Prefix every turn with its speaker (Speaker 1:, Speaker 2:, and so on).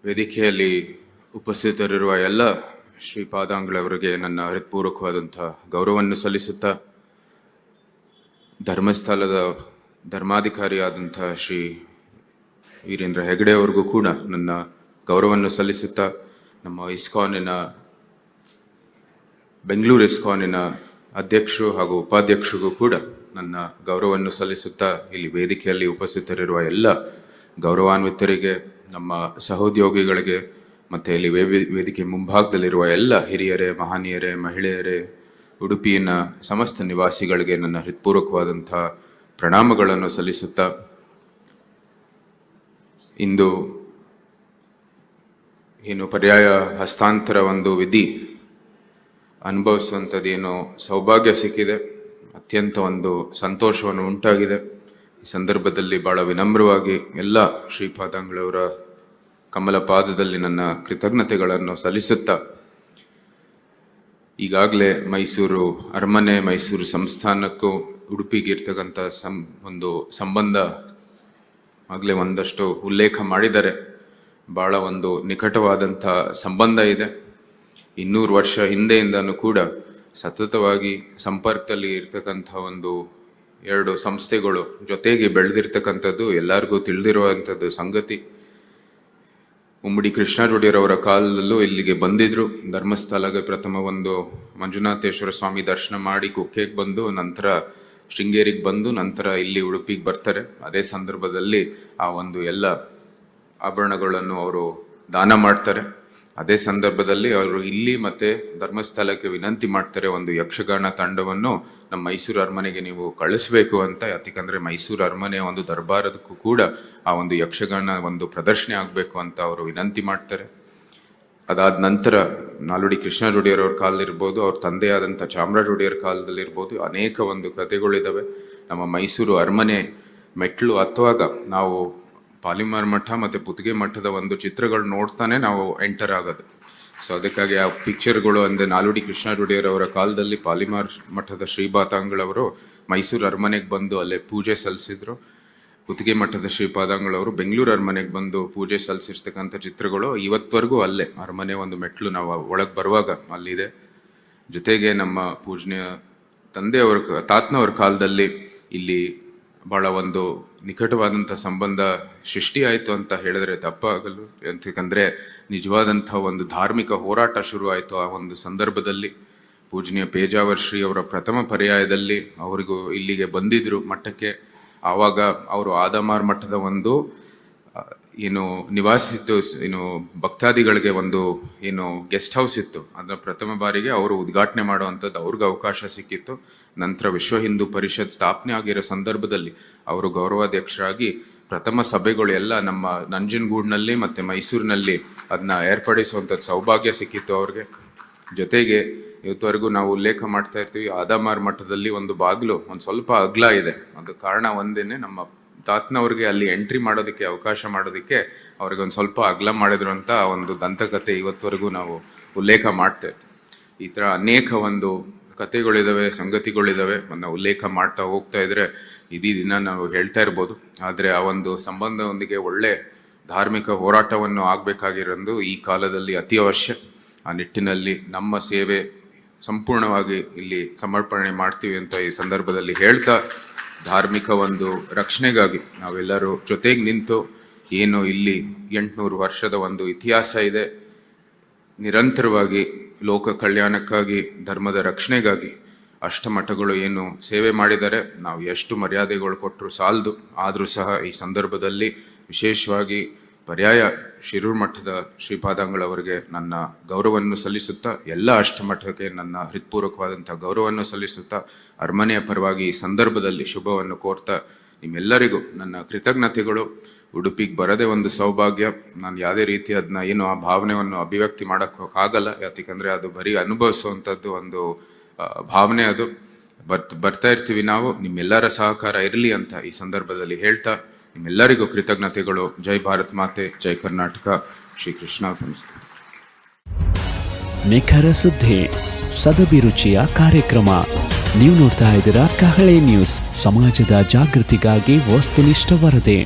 Speaker 1: ವೇದಿಕೆಯಲ್ಲಿ ಉಪಸ್ಥಿತರಿರುವ ಎಲ್ಲ ಶ್ರೀಪಾದಾಂಗಳವರಿಗೆ ನನ್ನ ಹೃತ್ಪೂರ್ವಕವಾದಂಥ ಗೌರವವನ್ನು ಸಲ್ಲಿಸುತ್ತಾ, ಧರ್ಮಸ್ಥಳದ ಧರ್ಮಾಧಿಕಾರಿಯಾದಂಥ ಶ್ರೀ ವೀರೇಂದ್ರ ಹೆಗಡೆ ಅವರಿಗೂ ಕೂಡ ನನ್ನ ಗೌರವವನ್ನು ಸಲ್ಲಿಸುತ್ತಾ, ನಮ್ಮ ಇಸ್ಕಾನಿನ ಬೆಂಗಳೂರು ಇಸ್ಕಾನಿನ ಅಧ್ಯಕ್ಷರು ಹಾಗೂ ಉಪಾಧ್ಯಕ್ಷರಿಗೂ ಕೂಡ ನನ್ನ ಗೌರವವನ್ನು ಸಲ್ಲಿಸುತ್ತಾ, ಇಲ್ಲಿ ವೇದಿಕೆಯಲ್ಲಿ ಉಪಸ್ಥಿತರಿರುವ ಎಲ್ಲ ಗೌರವಾನ್ವಿತರಿಗೆ, ನಮ್ಮ ಸಹೋದ್ಯೋಗಿಗಳಿಗೆ ಮತ್ತು ಇಲ್ಲಿ ವೇದಿಕೆ ಮುಂಭಾಗದಲ್ಲಿರುವ ಎಲ್ಲ ಹಿರಿಯರೇ, ಮಹನೀಯರೇ, ಮಹಿಳೆಯರೇ, ಉಡುಪಿಯ ಸಮಸ್ತ ನಿವಾಸಿಗಳಿಗೆ ನನ್ನ ಹೃತ್ಪೂರ್ವಕವಾದಂಥ ಪ್ರಣಾಮಗಳನ್ನು ಸಲ್ಲಿಸುತ್ತಾ, ಇಂದು ಏನು ಪರ್ಯಾಯ ಹಸ್ತಾಂತರ ಒಂದು ವಿಧಿ ಅನುಭವಿಸುವಂಥದ್ದೇನೋ ಸೌಭಾಗ್ಯ ಸಿಕ್ಕಿದೆ, ಅತ್ಯಂತ ಒಂದು ಸಂತೋಷವನ್ನು ಉಂಟಾಗಿದೆ. ಈ ಸಂದರ್ಭದಲ್ಲಿ ಬಹಳ ವಿನಮ್ರವಾಗಿ ಎಲ್ಲ ಶ್ರೀಪಾದಂಗಳವರ ಕಮಲ ಪಾದದಲ್ಲಿ ನನ್ನ ಕೃತಜ್ಞತೆಗಳನ್ನು ಸಲ್ಲಿಸುತ್ತಾ, ಈಗಾಗಲೇ ಮೈಸೂರು ಅರಮನೆ, ಮೈಸೂರು ಸಂಸ್ಥಾನಕ್ಕೂ ಉಡುಪಿಗೆ ಇರ್ತಕ್ಕಂಥ ಒಂದು ಸಂಬಂಧ ಆಗಲೇ ಒಂದಷ್ಟು ಉಲ್ಲೇಖ ಮಾಡಿದ್ದಾರೆ. ಬಹಳ ಒಂದು ನಿಕಟವಾದಂಥ ಸಂಬಂಧ ಇದೆ. 200 ವರ್ಷ ಹಿಂದೆಯಿಂದನೂ ಕೂಡ ಸತತವಾಗಿ ಸಂಪರ್ಕದಲ್ಲಿ ಇರ್ತಕ್ಕಂಥ ಒಂದು 2 ಸಂಸ್ಥೆಗಳು ಜೊತೆಗೆ ಬೆಳೆದಿರ್ತಕ್ಕಂಥದ್ದು ಎಲ್ಲರಿಗೂ ತಿಳಿದಿರುವಂಥದ್ದು ಸಂಗತಿ. ಉಮ್ಮಡಿ ಕೃಷ್ಣಾರೊಡೆಯರವರ ಕಾಲದಲ್ಲೂ ಇಲ್ಲಿಗೆ ಬಂದಿದ್ರು. ಧರ್ಮಸ್ಥಳಗೆ ಪ್ರಥಮ ಒಂದು ಮಂಜುನಾಥೇಶ್ವರ ಸ್ವಾಮಿ ದರ್ಶನ ಮಾಡಿ ಕುಕ್ಕೆಗೆ ಬಂದು, ನಂತರ ಶೃಂಗೇರಿಗೆ ಬಂದು, ನಂತರ ಇಲ್ಲಿ ಉಡುಪಿಗೆ ಬರ್ತಾರೆ. ಅದೇ ಸಂದರ್ಭದಲ್ಲಿ ಆ ಒಂದು ಎಲ್ಲ ಆಭರಣಗಳನ್ನು ಅವರು ದಾನ ಮಾಡ್ತಾರೆ. ಅದೇ ಸಂದರ್ಭದಲ್ಲಿ ಅವರು ಇಲ್ಲಿ ಮತ್ತೆ ಧರ್ಮಸ್ಥಳಕ್ಕೆ ವಿನಂತಿ ಮಾಡ್ತಾರೆ, ಒಂದು ಯಕ್ಷಗಾನ ತಂಡವನ್ನು ನಮ್ಮ ಮೈಸೂರು ಅರಮನೆಗೆ ನೀವು ಕಳಿಸ್ಬೇಕು ಅಂತ. ಯಾಕಂದ್ರೆ ಮೈಸೂರು ಅರಮನೆಯ ಒಂದು ದರ್ಬಾರದಕ್ಕೂ ಕೂಡ ಆ ಒಂದು ಯಕ್ಷಗಾನ ಒಂದು ಪ್ರದರ್ಶನ ಆಗಬೇಕು ಅಂತ ಅವರು ವಿನಂತಿ ಮಾಡ್ತಾರೆ. ಅದಾದ ನಂತರ ನಾಲ್ವಡಿ ಕೃಷ್ಣಾರೊಡೆಯರವ್ರ ಕಾಲದಲ್ಲಿರ್ಬೋದು, ಅವ್ರ ತಂದೆಯಾದಂಥ ಚಾಮರಾಜ ಒಡೆಯರ ಕಾಲದಲ್ಲಿರ್ಬೋದು, ಅನೇಕ ಒಂದು ಕಥೆಗಳಿದ್ದಾವೆ. ನಮ್ಮ ಮೈಸೂರು ಅರಮನೆ ಮೆಟ್ಲು ಹತ್ತುವಾಗ ನಾವು ಪಾಲಿಮಾರ್ ಮಠ ಮತ್ತು ಪುತ್ತಿಗೆ ಮಠದ ಒಂದು ಚಿತ್ರಗಳು ನೋಡ್ತಾನೆ ನಾವು ಎಂಟರ್ ಆಗೋದು. ಸೊ ಅದಕ್ಕಾಗಿ ಆ ಪಿಕ್ಚರ್ಗಳು ಅಂದರೆ ನಾಲ್ವಡಿ ಕೃಷ್ಣಾರೊಡೆಯರವರ ಕಾಲದಲ್ಲಿ ಪಾಲಿಮಾರ್ ಮಠದ ಶ್ರೀಪಾದಂಗಳವರು ಮೈಸೂರು ಅರಮನೆಗೆ ಬಂದು ಅಲ್ಲೇ ಪೂಜೆ ಸಲ್ಲಿಸಿದ್ರು. ಪುತ್ತಿಗೆ ಮಠದ ಶ್ರೀಪಾದಂಗಳವರು ಬೆಂಗಳೂರು ಅರಮನೆಗೆ ಬಂದು ಪೂಜೆ ಸಲ್ಲಿಸಿರ್ತಕ್ಕಂಥ ಚಿತ್ರಗಳು ಇವತ್ತವರೆಗೂ ಅಲ್ಲೇ ಅರಮನೆ ಒಂದು ಮೆಟ್ಲು ನಾವು ಒಳಗೆ ಬರುವಾಗ ಅಲ್ಲಿದೆ. ಜೊತೆಗೆ ನಮ್ಮ ಪೂಜನೀಯ ತಂದೆಯವರ ತಾತನವ್ರ ಕಾಲದಲ್ಲಿ ಇಲ್ಲಿ ಬಹಳ ಒಂದು ನಿಕಟವಾದಂಥ ಸಂಬಂಧ ಸೃಷ್ಟಿ ಆಯಿತು ಅಂತ ಹೇಳಿದ್ರೆ ತಪ್ಪಾಗಲು. ಯಾಕಂದರೆ ನಿಜವಾದಂಥ ಒಂದು ಧಾರ್ಮಿಕ ಹೋರಾಟ ಶುರು ಆಯಿತು ಆ ಒಂದು ಸಂದರ್ಭದಲ್ಲಿ. ಪೂಜನೀಯ ಪೇಜಾವರ ಶ್ರೀ ಅವರ ಪ್ರಥಮ ಪರ್ಯಾಯದಲ್ಲಿ ಅವರಿಗೂ ಇಲ್ಲಿಗೆ ಬಂದಿದ್ರು ಮಠಕ್ಕೆ. ಆವಾಗ ಅವರು ಆದಮಾರ್ ಮಠದ ಒಂದು ಏನು ನಿವಾಸ ಇತ್ತು, ಏನು ಭಕ್ತಾದಿಗಳಿಗೆ ಒಂದು ಏನು ಗೆಸ್ಟ್ ಹೌಸ್ ಇತ್ತು, ಅದನ್ನ ಪ್ರಥಮ ಬಾರಿಗೆ ಅವರು ಉದ್ಘಾಟನೆ ಮಾಡುವಂಥದ್ದು ಅವ್ರಿಗೆ ಅವಕಾಶ ಸಿಕ್ಕಿತ್ತು. ನಂತರ ವಿಶ್ವ ಹಿಂದೂ ಪರಿಷತ್ ಸ್ಥಾಪನೆ ಆಗಿರೋ ಸಂದರ್ಭದಲ್ಲಿ ಅವರು ಗೌರವಾಧ್ಯಕ್ಷರಾಗಿ ಪ್ರಥಮ ಸಭೆಗಳು ಎಲ್ಲ ನಮ್ಮ ನಂಜನಗೂಡಿನಲ್ಲಿ ಮತ್ತು ಮೈಸೂರಿನಲ್ಲಿ ಅದನ್ನ ಏರ್ಪಡಿಸುವಂಥದ್ದು ಸೌಭಾಗ್ಯ ಸಿಕ್ಕಿತ್ತು ಅವ್ರಿಗೆ. ಜೊತೆಗೆ ಇವತ್ತವರೆಗೂ ನಾವು ಉಲ್ಲೇಖ ಮಾಡ್ತಾ ಇರ್ತೀವಿ, ಆದಮಾರ್ ಮಠದಲ್ಲಿ ಒಂದು ಬಾಗಿಲು ಒಂದು ಸ್ವಲ್ಪ ಅಗಲ ಇದೆ. ಅದು ಕಾರಣ ಒಂದೇನೆ, ನಮ್ಮ ತಾತನವ್ರಿಗೆ ಅಲ್ಲಿ ಎಂಟ್ರಿ ಮಾಡೋದಕ್ಕೆ ಅವಕಾಶ ಮಾಡೋದಕ್ಕೆ ಅವ್ರಿಗೆ ಒಂದು ಸ್ವಲ್ಪ ಅಗಲ ಮಾಡಿದ್ರು ಅಂತ ಒಂದು ದಂತಕತೆ ಇವತ್ತವರೆಗೂ ನಾವು ಉಲ್ಲೇಖ ಮಾಡ್ತಾ ಇರ್ತೀವಿ. ಈ ಥರ ಅನೇಕ ಒಂದು ಕಥೆಗಳಿದ್ದಾವೆ, ಸಂಗತಿಗಳಿದ್ದಾವೆ. ನಾವು ಉಲ್ಲೇಖ ಮಾಡ್ತಾ ಹೋಗ್ತಾ ಇದ್ರೆ ಇಡೀ ದಿನ ನಾವು ಹೇಳ್ತಾ ಇರ್ಬೋದು. ಆದರೆ ಆ ಒಂದು ಸಂಬಂಧದೊಂದಿಗೆ ಒಳ್ಳೆ ಧಾರ್ಮಿಕ ಹೋರಾಟವನ್ನು ಆಗಬೇಕಾಗಿರೋದು ಈ ಕಾಲದಲ್ಲಿ ಅತಿ ಅವಶ್ಯ. ಆ ನಿಟ್ಟಿನಲ್ಲಿ ನಮ್ಮ ಸೇವೆ ಸಂಪೂರ್ಣವಾಗಿ ಇಲ್ಲಿ ಸಮರ್ಪಣೆ ಮಾಡ್ತೀವಿ ಅಂತ ಈ ಸಂದರ್ಭದಲ್ಲಿ ಹೇಳ್ತಾ, ಧಾರ್ಮಿಕ ಒಂದು ರಕ್ಷಣೆಗಾಗಿ ನಾವೆಲ್ಲರೂ ಜೊತೆಗೆ ನಿಂತು, ಏನು ಇಲ್ಲಿ 800 ವರ್ಷದ ಒಂದು ಇತಿಹಾಸ ಇದೆ, ನಿರಂತರವಾಗಿ ಲೋಕ ಕಲ್ಯಾಣಕ್ಕಾಗಿ, ಧರ್ಮದ ರಕ್ಷಣೆಗಾಗಿ ಅಷ್ಟಮಠಗಳು ಏನು ಸೇವೆ ಮಾಡಿದ್ದಾರೆ, ನಾವು ಎಷ್ಟು ಮರ್ಯಾದೆಗಳು ಕೊಟ್ಟರು ಸಾಲದು. ಆದರೂ ಸಹ ಈ ಸಂದರ್ಭದಲ್ಲಿ ವಿಶೇಷವಾಗಿ ಪರ್ಯಾಯ ಶಿರೂರು ಮಠದ ಶ್ರೀಪಾದಂಗಳವರಿಗೆ ನನ್ನ ಗೌರವವನ್ನು ಸಲ್ಲಿಸುತ್ತಾ, ಎಲ್ಲ ಅಷ್ಟಮಠಕ್ಕೆ ನನ್ನ ಹೃತ್ಪೂರ್ವಕವಾದಂಥ ಗೌರವವನ್ನು ಸಲ್ಲಿಸುತ್ತಾ, ಅರಮನೆಯ ಪರವಾಗಿ ಈ ಸಂದರ್ಭದಲ್ಲಿ ಶುಭವನ್ನು ಕೋರ್ತಾ, ನಿಮ್ಮೆಲ್ಲರಿಗೂ ನನ್ನ ಕೃತಜ್ಞತೆಗಳು. ಉಡುಪಿಗೆ ಬರದೇ ಒಂದು ಸೌಭಾಗ್ಯ. ನಾನು ಯಾವುದೇ ರೀತಿ ಅದನ್ನ ಏನು ಆ ಭಾವನೆಯನ್ನು ಅಭಿವ್ಯಕ್ತಿ ಮಾಡೋಕ್ಕಾಗಲ್ಲ. ಯಾಕಂದರೆ ಅದು ಬರೀ ಅನುಭವಿಸುವಂಥದ್ದು ಒಂದು ಭಾವನೆ. ಅದು ಬರ್ತಾ ಇರ್ತೀವಿ ನಾವು. ನಿಮ್ಮೆಲ್ಲರ ಸಹಕಾರ ಇರಲಿ ಅಂತ ಈ ಸಂದರ್ಭದಲ್ಲಿ ಹೇಳ್ತಾ, ನಿಮ್ಮೆಲ್ಲರಿಗೂ ಕೃತಜ್ಞತೆಗಳು. ಜೈ ಭಾರತ್ ಮಾತೆ, ಜೈ ಕರ್ನಾಟಕ. ಶ್ರೀ ಕೃಷ್ಣ ಅರ್ಪಣಿಸ್ತೀನಿ.
Speaker 2: ನಿಖರ ಸುದ್ದಿ, ಸದಭಿರುಚಿಯ ಕಾರ್ಯಕ್ರಮ. ನೀವು ನೋಡ್ತಾ ಇದ್ದೀರಾ ಕಹಳೆ ನ್ಯೂಸ್, ಸಮಾಜದ ಜಾಗೃತಿಗಾಗಿ ವಸ್ತುನಿಷ್ಠ ವರದಿ.